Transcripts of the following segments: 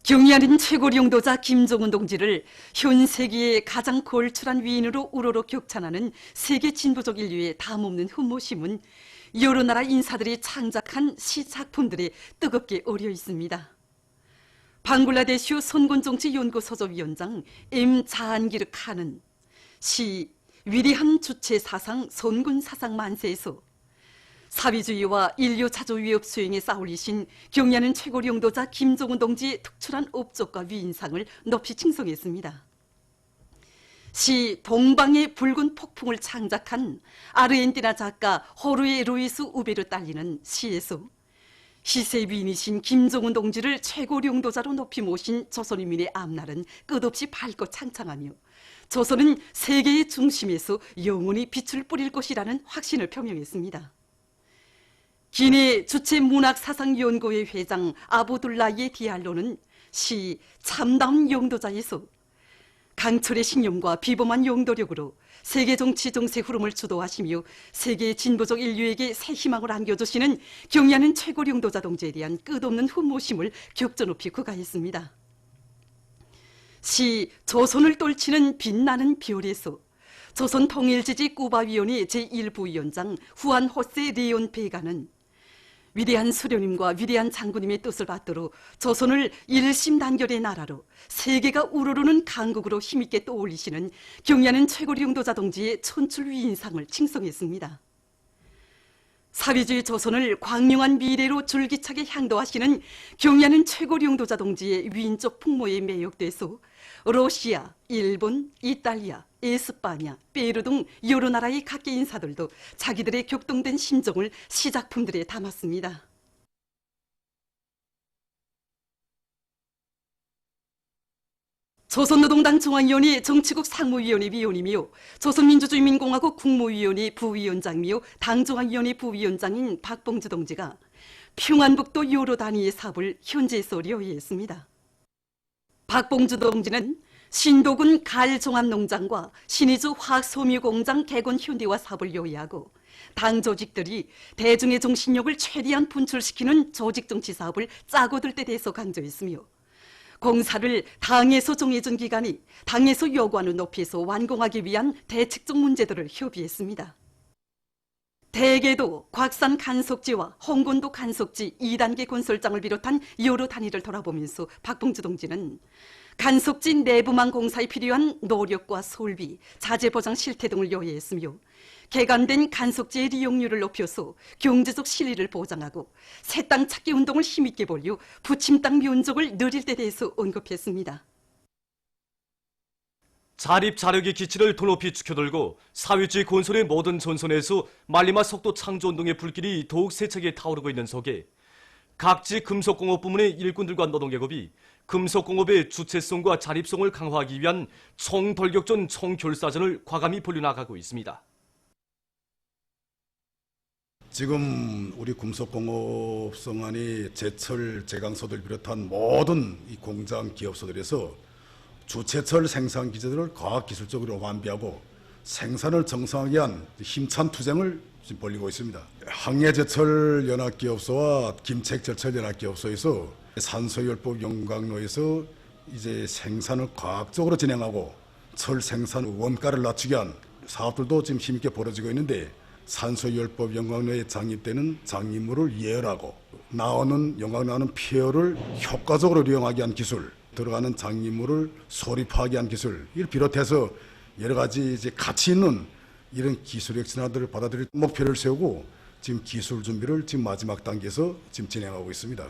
경의하는 최고리 용도자 김정은 동지를 현 세계의 가장 걸출한 위인으로 우러러 격찬하는 세계 진보적 인류의 담없는 흠모심은 여러 나라 인사들이 창작한 시작품들에 뜨겁게 어려 있습니다. 방글라데시 선군정치연구소조위원장 M. 자한기르 칸은 시 위대한 주체 사상 선군 사상 만세에서 사회주의와 인류 자조 위협 수행에 싸울리신 경의하는 최고리 용도자 김정은 동지의 특출한 업적과 위인상을 높이 칭송했습니다. 시 동방의 붉은 폭풍을 창작한 아르헨티나 작가 호르에 루이스 우베르 딸리는 시에서 시세 위인이신 김정은 동지를 최고리 용도자로 높이 모신 조선인민의 앞날은 끝없이 밝고 창창하며 조선은 세계의 중심에서 영원히 빛을 뿌릴 것이라는 확신을 표명했습니다. 기내 주체문학사상연구회 회장 아보둘라예 디알로는 시 참다운 용도자에서 강철의 신념과 비범한 용도력으로 세계 정치 정세 흐름을 주도하시며 세계 진보적 인류에게 새 희망을 안겨주시는 경의하는 최고리 용도자 동지에 대한 끝없는 흠모심을 격조 높이 구가했습니다. 시 조선을 떨치는 빛나는 별에서 조선 통일지지 쿠바위원회 제1부위원장 후안 호세 레온 베가는 위대한 수령님과 위대한 장군님의 뜻을 받들어 조선을 일심단결의 나라로 세계가 우러르는 강국으로 힘있게 떠올리시는 경의하는 최고리 용도자 동지의 천출 위인상을 칭송했습니다. 사회주의 조선을 광명한 미래로 줄기차게 향도하시는 경의하는 최고리 용도자 동지의 위인적 풍모에 매혹돼서 러시아, 일본, 이탈리아, 에스파냐, 페루 등 여러 나라의 각계 인사들도 자기들의 격동된 심정을 시작품들에 담았습니다. 조선노동당 중앙위원회 정치국 상무위원회 위원이며 조선민주주의민공화국 국무위원회 부위원장이며 당중앙위원회 부위원장인 박봉주 동지가 평안북도 여러 단위의 사업을 현지에서 료해했습니다. 박봉주 동지는 신도군 갈종합농장과 신의주 화학섬유공장 개건 현대화 사업을 요의하고 당 조직들이 대중의 정신력을 최대한 분출시키는 조직정치 사업을 짜고 들 때 대해서 강조했으며 공사를 당에서 정해준 기간이 당에서 요구하는 높이에서 완공하기 위한 대책적 문제들을 협의했습니다. 대개도 곽산 간석지와 홍건도 간석지 2단계 건설장을 비롯한 여러 단위를 돌아보면서 박봉주 동지는 간석지 내부망 공사에 필요한 노력과 설비, 자재보장 실태 등을 요해했으며 개간된 간석지의 이용률을 높여서 경제적 실리를 보장하고 새 땅 찾기 운동을 힘있게 벌여 부침 땅 면적을 늘릴 데 대해서 언급했습니다. 자립 자력의 기치를 더 높이 축혀들고 사회주의 건설의 모든 전선에서 말리마 속도 창조운동의 불길이 더욱 세차게 타오르고 있는 속에 각지 금속공업 부문의 일꾼들과 노동계급이 금속공업의 주체성과 자립성을 강화하기 위한 총돌격전 총결사전을 과감히 벌여나가고 있습니다. 지금 우리 금속공업 성안이 제철, 제강소들 비롯한 모든 이 공장 기업소들에서 주체철 생산 기제들을 과학기술적으로 완비하고 생산을 정상화하기 위한 힘찬 투쟁을 지금 벌이고 있습니다. 항해제철 연합기업소와 김책제철 연합기업소에서 산소열법 용광로에서 이제 생산을 과학적으로 진행하고 철 생산 원가를 낮추기 위한 사업들도 지금 힘있게 벌어지고 있는데 산소열법 용광로에 장입되는 장입물을 예열하고 나오는 용광로 나오는 폐열을 효과적으로 이용하기 위한 기술, 들어가는 장입물을 소립하기 위한 기술, 이를 비롯해서 여러 가지 이제 가치 있는 이런 기술 혁신들을 받아들일 목표를 세우고 지금 기술 준비를 지금 마지막 단계에서 지금 진행하고 있습니다.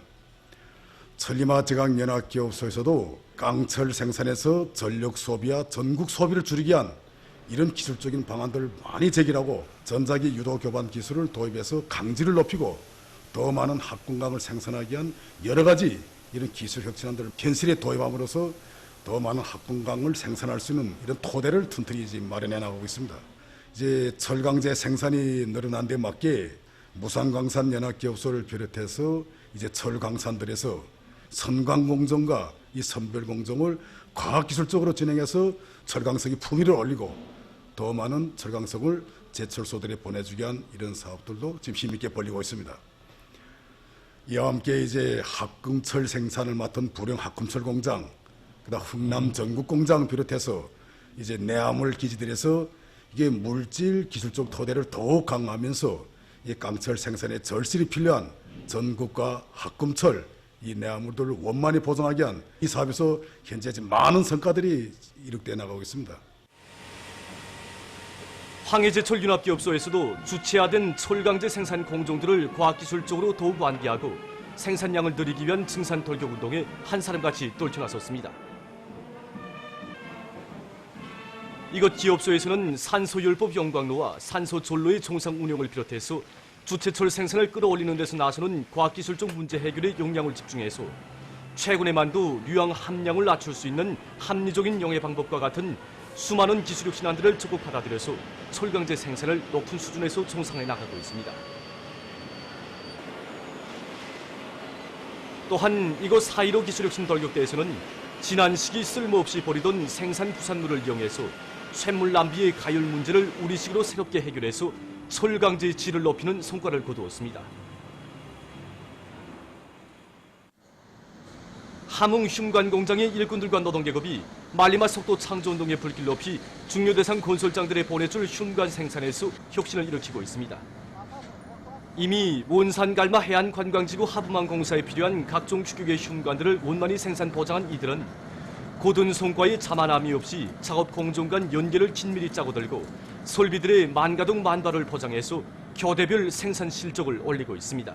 천리마 제강연합기업소에서도 깡철 생산에서 전력 소비와 전국 소비를 줄이기 위한 이런 기술적인 방안들을 많이 제기하고 전자기 유도 교반 기술을 도입해서 강질을 높이고 더 많은 합금강을 생산하기 위한 여러 가지 이런 기술 혁신안들을 현실에 도입함으로써 더 많은 합금강을 생산할 수 있는 이런 토대를 튼튼히 지금 마련해 나가고 있습니다. 이제 철강제 생산이 늘어난 데 맞게 무산광산 연합기업소를 비롯해서 이제 철강산들에서 선광공정과 이 선별공정을 과학기술적으로 진행해서 철강석의 품위를 올리고 더 많은 철강석을 제철소들에 보내주기 위한 이런 사업들도 지금 힘있게 벌이고 있습니다. 이와 함께 이제 합금철 생산을 맡은 부령 합금철 공장, 그다음 흥남 전국 공장 비롯해서 이제 내화물 기지들에서 이게 물질 기술적 토대를 더욱 강화하면서 이 깡철 생산에 절실히 필요한 전국과 합금철 이 내화물들을 원만히 보존하기 위한 이 사업에서 현재 지금 많은 성과들이 이룩되어 나가고 있습니다. 황해제철 융합기업소에서도 주체화된 철강제 생산 공정들을 과학기술적으로 더욱 완기하고 생산량을 늘리기 위한 증산 돌격 운동에 한 사람같이 떨쳐나섰습니다. 이것 기업소에서는 산소열법 영광로와 산소전로의 정상 운영을 비롯해서 주체철 생산을 끌어올리는 데서 나서는 과학기술적 문제 해결에 역량을 집중해서 최근에만도 류황 함량을 낮출 수 있는 합리적인 영해 방법과 같은 수많은 기술력 신안들을 적극 받아들여서 철강제 생산을 높은 수준에서 정상에 나가고 있습니다. 또한 이곳 4.15 기술혁신 돌격대에서는 지난 시기 쓸모없이 버리던 생산 부산물을 이용해서 쇳물 낭비의 가열 문제를 우리식으로 새롭게 해결해서 철강제의 질을 높이는 성과를 거두었습니다. 함흥 흉관 공장의 일꾼들과 노동계급이 말리마 속도 창조운동의 불길 높이 중요 대상 건설장들에 보내줄 흉관 생산에서 혁신을 일으키고 있습니다. 이미 원산갈마 해안관광지구 하부만 공사에 필요한 각종 규격의 흉관들을 원만히 생산 보장한 이들은 고든 성과의 자만함이 없이 작업 공정 간 연계를 긴밀히 짜고 들고 설비들의 만가동 만발을 보장해서 교대별 생산 실적을 올리고 있습니다.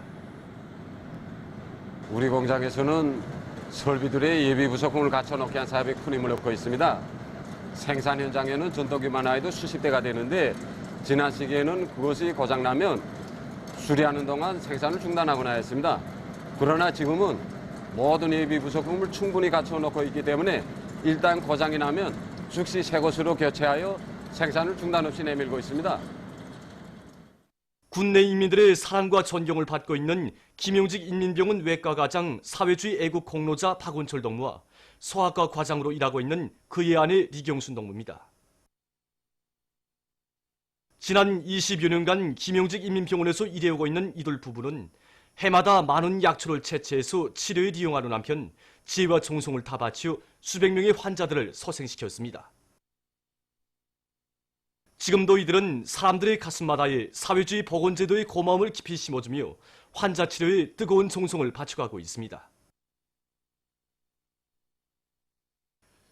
우리 공장에서는 설비들의 예비 부속품을 갖춰놓기 위한 사업에 큰 힘을 얻고 있습니다. 생산 현장에는 전도기만 해도 수십 대가 되는데 지난 시기에는 그것이 고장나면 수리하는 동안 생산을 중단하거나 했습니다. 그러나 지금은 모든 예비 부속품을 충분히 갖춰놓고 있기 때문에 일단 고장이 나면 즉시 새 것으로 교체하여 생산을 중단 없이 내밀고 있습니다. 국내 인민들의 사랑과 존경을 받고 있는 김용직 인민병원 외과과장 사회주의 애국 공로자 박원철 동무와 소아과 과장으로 일하고 있는 그의 아내 리경순 동무입니다. 지난 20여 년간 김용직 인민병원에서 일해오고 있는 이들 부부는 해마다 많은 약초를 채취해서 치료에 이용하는 한편 지혜와 정성을 다 바치어 수백 명의 환자들을 소생시켰습니다. 지금도 이들은 사람들의 가슴마다에 사회주의 보건제도의 고마움을 깊이 심어주며 환자 치료에 뜨거운 정성을 바쳐가고 있습니다.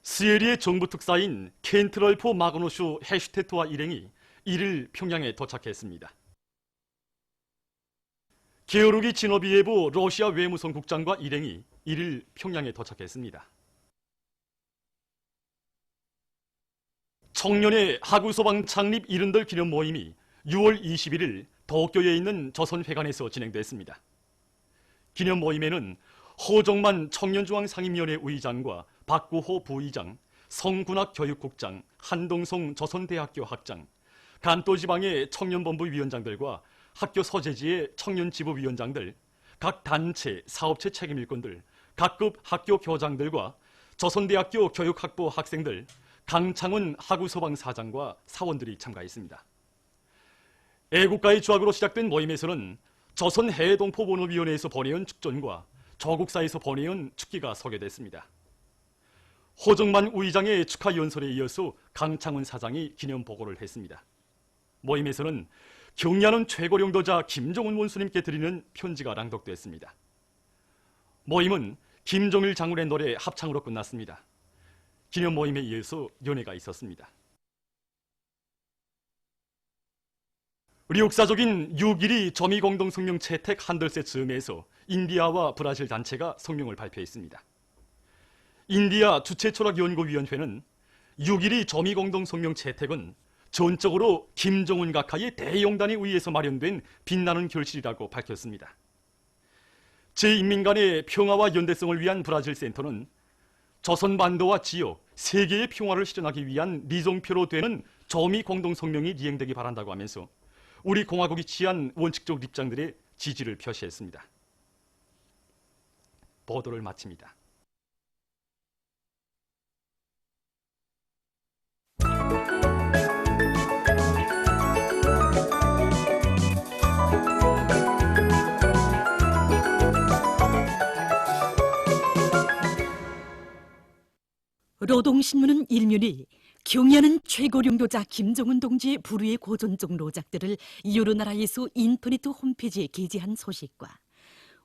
스웨리의 정부 특사인 켄트럴프 마그누슈 해슈테트와 일행이 1일 평양에 도착했습니다. 게오르기 지노비예부 러시아 외무성 국장과 일행이 1일 평양에 도착했습니다. 청년의 하구소방 창립 70들 기념 모임이 6월 21일 도쿄에 있는 조선회관에서 진행됐습니다. 기념 모임에는 허정만 청년중앙상임위원회 의장과 박구호 부의장, 성군학교육국장, 한동성 조선대학교 학장, 간도지방의 청년본부 위원장들과 학교 소재지의 청년지부위원장들, 각 단체, 사업체 책임일꾼들, 각급 학교 교장들과 조선대학교 교육학부 학생들, 강창훈 하구소방 사장과 사원들이 참가했습니다. 애국가의 조학으로 시작된 모임에서는 조선해외동포본업위원회에서 보내온 축전과 조국사에서 보내온 축기가 소개됐습니다. 허정만 의장의 축하 연설에 이어서 강창훈 사장이 기념 보고를 했습니다. 모임에서는 경의하는 최고領導자 김정은 원수님께 드리는 편지가 낭독됐습니다. 모임은 김정일 장군의 노래 합창으로 끝났습니다. 기념 모임에 이어서 연회가 있었습니다. 우리 역사적인 6.12 조미공동성명 채택 한들세 즈음에서 인디아와 브라질 단체가 성명을 발표했습니다. 인디아 주체철학연구위원회는 6.12 조미공동성명 채택은 전적으로 김정은 각하의 대용단에 의해서 마련된 빛나는 결실이라고 밝혔습니다. 제 인민 간의 평화와 연대성을 위한 브라질 센터는 조선반도와 지역, 세계의 평화를 실현하기 위한 리종표로 되는 조미 공동성명이 이행되기 바란다고 하면서 우리 공화국이 취한 원칙적 입장들의 지지를 표시했습니다. 보도를 마칩니다. 노동신문은 일면에 경의하는 최고령도자 김정은 동지의 불후의 고전적 노작들을 여러 나라에서 인터넷 홈페이지에 게재한 소식과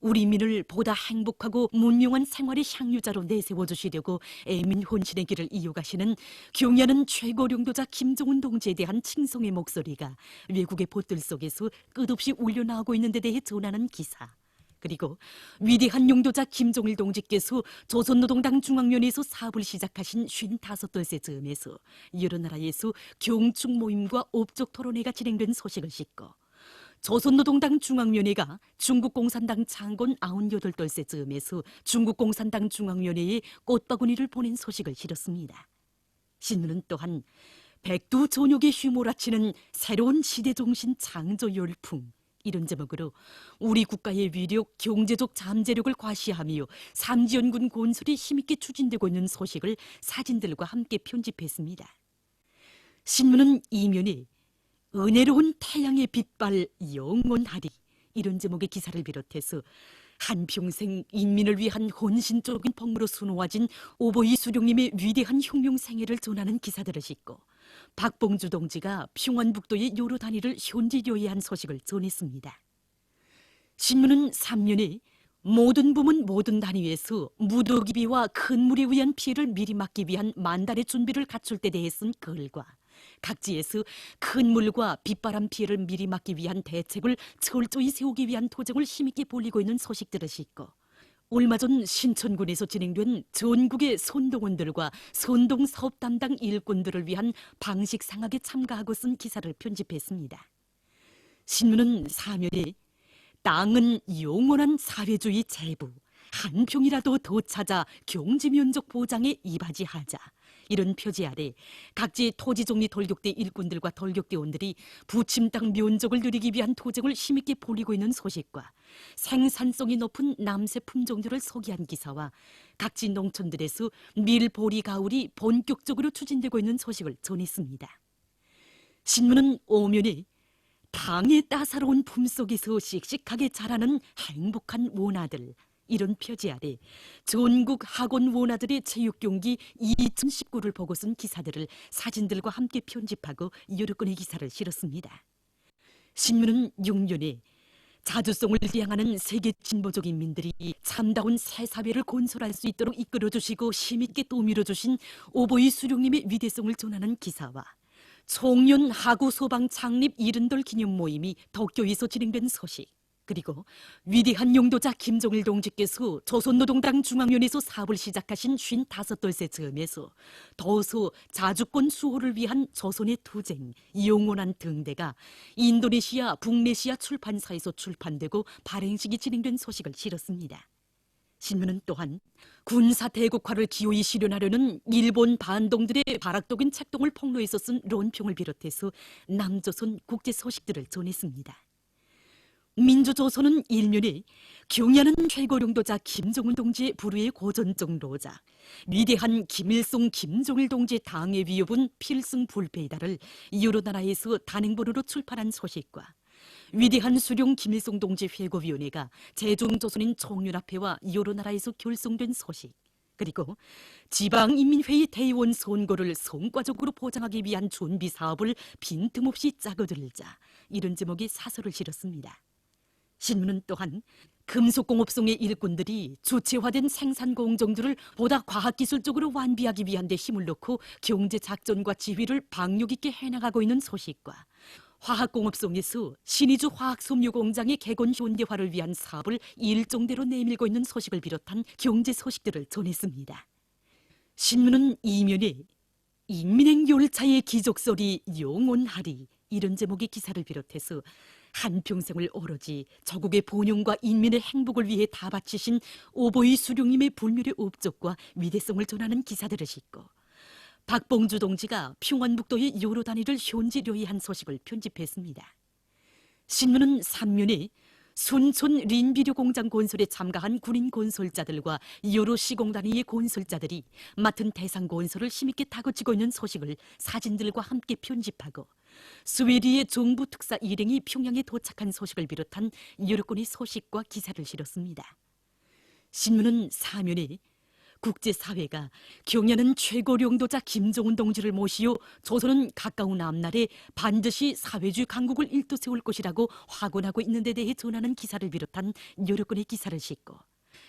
우리 민을 보다 행복하고 문명한 생활의 향유자로 내세워주시려고 애민 혼신의 길을 이어가시는 경의하는 최고령도자 김정은 동지에 대한 칭송의 목소리가 외국의 보들 속에서 끝없이 울려나오고 있는 데 대해 전하는 기사, 그리고 위대한 용도자 김정일 동지께서 조선노동당 중앙위원회에서 사업을 시작하신 55돌새 즈음에서 여러 나라에서 경축 모임과 업적 토론회가 진행된 소식을 싣고 조선노동당 중앙위원회가 중국공산당 창건 98돌새 즈음에서 중국공산당 중앙위원회에 꽃바구니를 보낸 소식을 실었습니다. 신문은 또한 백두전역에 휘몰아치는 새로운 시대정신 창조 열풍, 이런 제목으로 우리 국가의 위력, 경제적 잠재력을 과시하며 삼지연군 건설이 힘있게 추진되고 있는 소식을 사진들과 함께 편집했습니다. 신문은 이면에 은혜로운 태양의 빛발 영원하리, 이런 제목의 기사를 비롯해서 한평생 인민을 위한 헌신적인 복무로 수놓아진 오보이 수령님의 위대한 혁명 생애를 전하는 기사들을 싣고 박봉주 동지가 평안북도의 여러 단위를 현지 요해한 소식을 전했습니다. 신문은 3면에 모든 부문 모든 단위에서 무더기비와 큰 물에 의한 피해를 미리 막기 위한 만달의 준비를 갖출 때 대해 쓴 글과 각지에서 큰 물과 빗바람 피해를 미리 막기 위한 대책을 철저히 세우기 위한 도정을 힘있게 벌이고 있는 소식들을 싣고 얼마 전 신천군에서 진행된 전국의 선동원들과 선동 사업 담당 일꾼들을 위한 방식 상학에 참가하고 쓴 기사를 편집했습니다. 신문은 사면에 땅은 영원한 사회주의 재부, 한 평이라도 더 찾아 경제면적 보장에 이바지하자, 이런 표지 아래 각지 토지정리 돌격대 일꾼들과 돌격대원들이 부침 땅 면적을 누리기 위한 도정을 힘있게 벌이고 있는 소식과 생산성이 높은 남새 품종들을 소개한 기사와 각지 농촌들에서 밀보리 가을이 본격적으로 추진되고 있는 소식을 전했습니다. 신문은 오면에 당의 따사로운 품속에서 씩씩하게 자라는 행복한 원아들, 이런 표지 아래 전국 학원 원아들의 체육경기 2019를 보고 쓴 기사들을 사진들과 함께 편집하고 여러 건의 기사를 실었습니다. 신문은 6년에 자주성을 지향하는 세계 진보적 인민들이 참다운 새 사회를 건설할 수 있도록 이끌어주시고 힘있게 떠밀어주신 오보이 수령님의 위대성을 전하는 기사와 총련 하구 소방 창립 70돌 기념 모임이 도쿄에서 진행된 소식, 그리고 위대한 용도자 김정일 동지께서 조선노동당 중앙위원회에서 사업을 시작하신 55돌새 즈음에서 더서 자주권 수호를 위한 조선의 투쟁, 영원한 등대가 인도네시아, 북네시아 출판사에서 출판되고 발행식이 진행된 소식을 실었습니다. 신문은 또한 군사 대국화를 기호히 실현하려는 일본 반동들의 발악독인 책동을 폭로해서 쓴 론평을 비롯해서 남조선 국제 소식들을 전했습니다. 민주조선은 일면에 경의하는 최고령도자 김정은 동지의 불후의 고전적 노작, 위대한 김일성 김정일 동지의 당의 위협은 필승 불패이다를 여러 나라에서 단행본으로 출판한 소식과 위대한 수령 김일성 동지 회고위원회가 제중조선인 총연합회와 여러 나라에서 결성된 소식, 그리고 지방인민회의 대의원 선거를 성과적으로 보장하기 위한 준비 사업을 빈틈없이 짜고들자, 이런 제목의 사설을 실었습니다. 신문은 또한 금속공업성의 일꾼들이 주체화된 생산 공정들을 보다 과학기술적으로 완비하기 위한 데 힘을 넣고 경제작전과 지휘를 박력 있게 해나가고 있는 소식과 화학공업성에서 신의주 화학섬유공장의 개건 현대화를 위한 사업을 일정대로 내밀고 있는 소식을 비롯한 경제 소식들을 전했습니다. 신문은 이면에 인민행 열차의 기적소리 영원하리, 이런 제목의 기사를 비롯해서 한평생을 오로지 조국의 번영과 인민의 행복을 위해 다 바치신 오보이 수령님의 불멸의 업적과 위대성을 전하는 기사들을 싣고 박봉주 동지가 평안북도의 여러 단위를 현지 료해한 소식을 편집했습니다. 신문은 3면에 순촌 린비료 공장 건설에 참가한 군인 건설자들과 여러 시공단위의 건설자들이 맡은 대상 건설을 힘있게 다그치고 있는 소식을 사진들과 함께 편집하고 스웨디의 정부 특사 일행이 평양에 도착한 소식을 비롯한 여러 건의 소식과 기사를 실었습니다. 신문은 사면에 국제사회가 경연은 최고領導자 김정은 동지를 모시어 조선은 가까운 앞날에 반드시 사회주의 강국을 일도세울 것이라고 확언하고 있는 데 대해 전하는 기사를 비롯한 여러 건의 기사를 싣고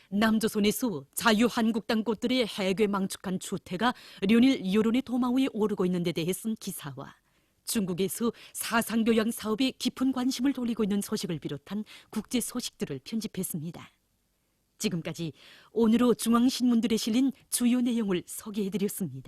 남조선에서 자유한국당 꽃들의 해괴망측한 추태가 련일 여론의 도마 위에 오르고 있는 데 대해 쓴 기사와 중국에서 사상교양 사업에 깊은 관심을 돌리고 있는 소식을 비롯한 국제 소식들을 편집했습니다. 지금까지 오늘로 중앙신문들에 실린 주요 내용을 소개해드렸습니다.